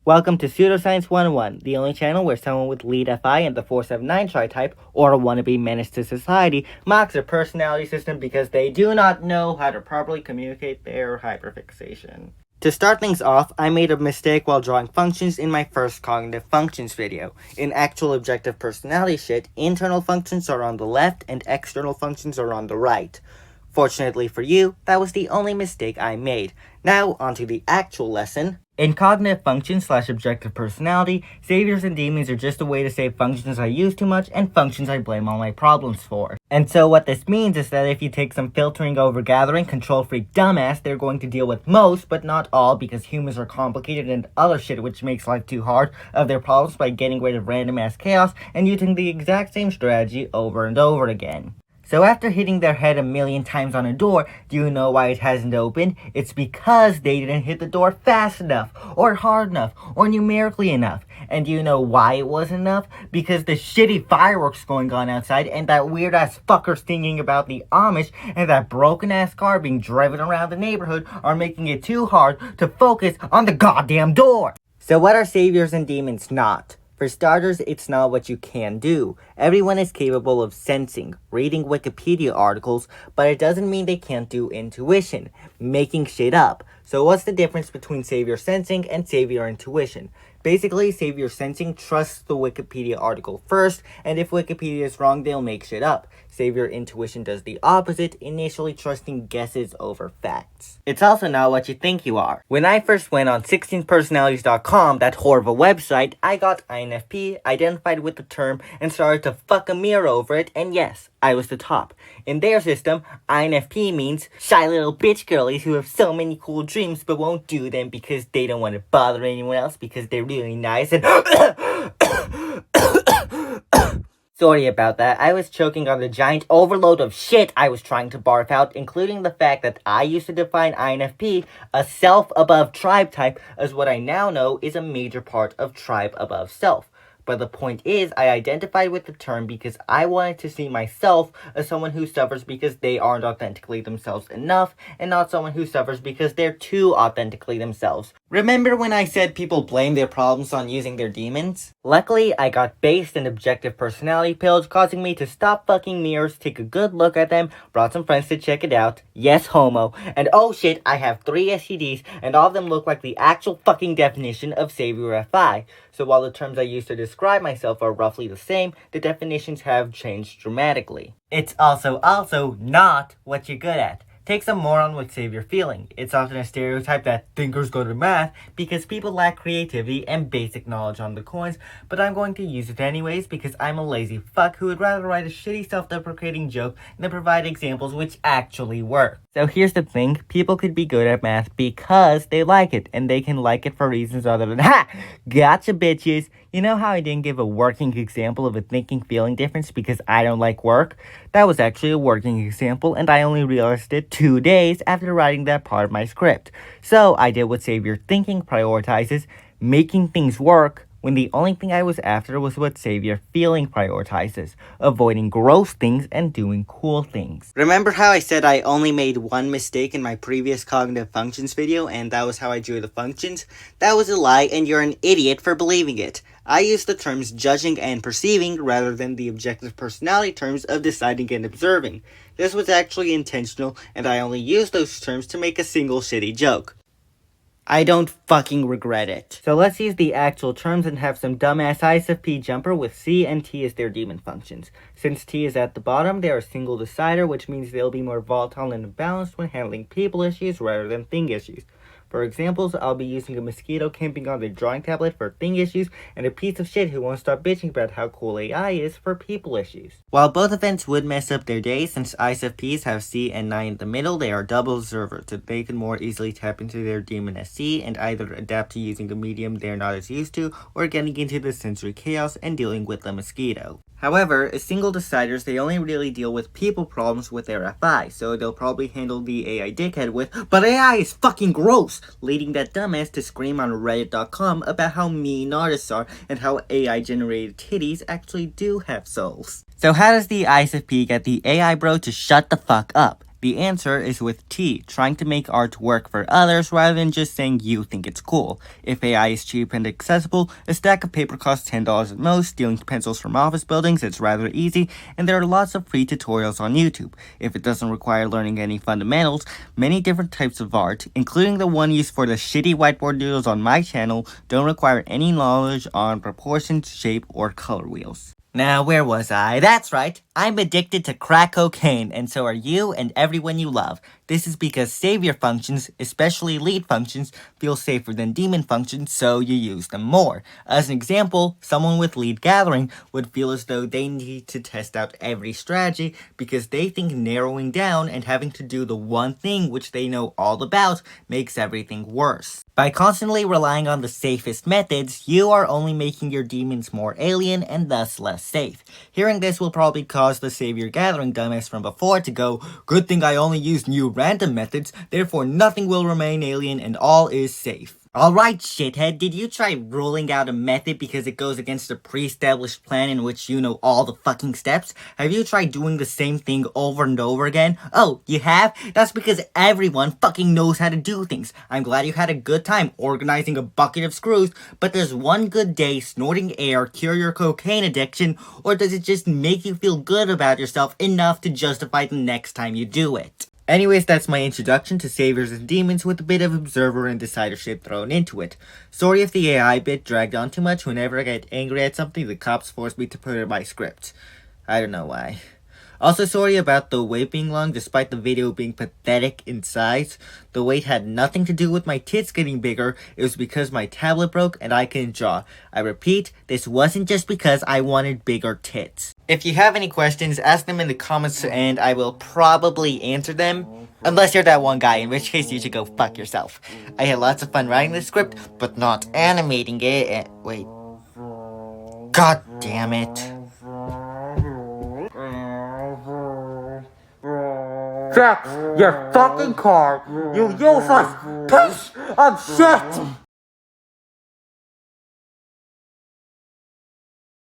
Welcome to Pseudoscience 101, the only channel where someone with lead FI and the 479 tri-type, or a wannabe menace to society, mocks their personality system because they do not know how to properly communicate their hyperfixation. To start things off, I made a mistake while drawing functions in my first cognitive functions video. In actual objective personality shit, internal functions are on the left and external functions are on the right. Fortunately for you, that was the only mistake I made. Now, onto the actual lesson. In cognitive functions / objective personality, saviors and demons are just a way to say functions I use too much and functions I blame all my problems for. And so what this means is that if you take some filtering over gathering, control freak dumbass, they're going to deal with most, but not all, because humans are complicated and other shit which makes life too hard, of their problems by getting rid of random ass chaos and using the exact same strategy over and over again. So after hitting their head 1,000,000 times on a door, do you know why it hasn't opened? It's because they didn't hit the door fast enough, or hard enough, or numerically enough. And do you know why it wasn't enough? Because the shitty fireworks going on outside, and that weird ass fucker singing about the Amish, and that broken ass car being driven around the neighborhood are making it too hard to focus on the goddamn door. So what are saviors and demons not? For starters, it's not what you can do. Everyone is capable of sensing, reading Wikipedia articles, but it doesn't mean they can't do intuition, making shit up. So what's the difference between savior sensing and savior intuition? Basically, savior sensing trusts the Wikipedia article first, and if Wikipedia is wrong, they'll make shit up. Savior intuition does the opposite, initially trusting guesses over facts. It's also not what you think you are. When I first went on 16personalities.com, that horrible website, I got INFP, identified with the term, and started to fuck a mirror over it, and yes, I was the top. In their system, INFP means shy little bitch girlies who have so many cool dreams but won't do them because they don't want to bother anyone else because they're really nice and Sorry about that. I was choking on the giant overload of shit I was trying to barf out, including the fact that I used to define INFP, a self above tribe type, as what I now know is a major part of tribe above self. But the point is, I identified with the term because I wanted to see myself as someone who suffers because they aren't authentically themselves enough, and not someone who suffers because they're too authentically themselves. Remember when I said people blame their problems on using their demons? Luckily, I got based and objective personality pills, causing me to stop fucking mirrors, take a good look at them, brought some friends to check it out, yes homo, and oh shit, I have 3 STDs, and all of them look like the actual fucking definition of savior FI. So while the terms I use to describe myself are roughly the same, the definitions have changed dramatically. It's also not what you're good at. Take some moron with savior feeling. It's often a stereotype that thinkers go to math because people lack creativity and basic knowledge on the coins, but I'm going to use it anyways because I'm a lazy fuck who would rather write a shitty self-deprecating joke than provide examples which actually work. So here's the thing, people could be good at math because they like it, and they can like it for reasons other than, ha! Gotcha bitches! You know how I didn't give a working example of a thinking-feeling difference because I don't like work? That was actually a working example, and I only realized it 2 days after writing that part of my script. So I did what savior thinking prioritizes, making things work, when the only thing I was after was what savior feeling prioritizes, avoiding gross things and doing cool things. Remember how I said I only made one mistake in my previous cognitive functions video, and that was how I drew the functions? That was a lie, and you're an idiot for believing it. I used the terms judging and perceiving rather than the objective personality terms of deciding and observing. This was actually intentional, and I only used those terms to make a single shitty joke. I don't fucking regret it. So let's use the actual terms and have some dumbass ISFP jumper with C and T as their demon functions. Since T is at the bottom, they are a single decider, which means they'll be more volatile and imbalanced when handling people issues rather than thing issues. For examples, I'll be using a mosquito camping on the drawing tablet for thing issues, and a piece of shit who won't stop bitching about how cool AI is for people issues. While both events would mess up their day, since ISFPs have C and 9 in the middle, they are double observers, so they can more easily tap into their demon as C and either adapt to using a medium they're not as used to, or getting into the sensory chaos and dealing with the mosquito. However, as single deciders, they only really deal with people problems with their FI, so they'll probably handle the AI dickhead with, "But AI is fucking gross!" leading that dumbass to scream on reddit.com about how mean artists are and how AI-generated titties actually do have souls. So how does the ISFP get the AI bro to shut the fuck up? The answer is with T, trying to make art work for others rather than just saying you think it's cool. If AI is cheap and accessible, a stack of paper costs $10 at most, stealing pencils from office buildings is rather easy, and there are lots of free tutorials on YouTube. If it doesn't require learning any fundamentals, many different types of art, including the one used for the shitty whiteboard doodles on my channel, don't require any knowledge on proportions, shape, or color wheels. Now, where was I? That's right, I'm addicted to crack cocaine, and so are you and everyone you love. This is because savior functions, especially lead functions, feel safer than demon functions, so you use them more. As an example, someone with lead gathering would feel as though they need to test out every strategy because they think narrowing down and having to do the one thing which they know all about makes everything worse. By constantly relying on the safest methods, you are only making your demons more alien and thus less safe. Hearing this will probably cause the savior gathering dumbass from before to go, "Good thing I only used new random methods, therefore nothing will remain alien and all is safe." Alright, shithead, did you try ruling out a method because it goes against a pre-established plan in which you know all the fucking steps? Have you tried doing the same thing over and over again? Oh, you have? That's because everyone fucking knows how to do things. I'm glad you had a good time organizing a bucket of screws, but does one good day snorting air cure your cocaine addiction, or does it just make you feel good about yourself enough to justify the next time you do it? Anyways, that's my introduction to saviors and demons with a bit of observer and decider shit thrown into it. Sorry if the AI bit dragged on too much. Whenever I get angry at something, the cops force me to put it in my script. I don't know why. Also, sorry about the wait being long despite the video being pathetic in size. The wait had nothing to do with my tits getting bigger, it was because my tablet broke and I couldn't draw. I repeat, this wasn't just because I wanted bigger tits. If you have any questions, ask them in the comments and I will probably answer them. Unless you're that one guy, in which case you should go fuck yourself. I had lots of fun writing this script, but not animating it. Wait. God damn it. Jax, your fucking car, you useless piece of shit!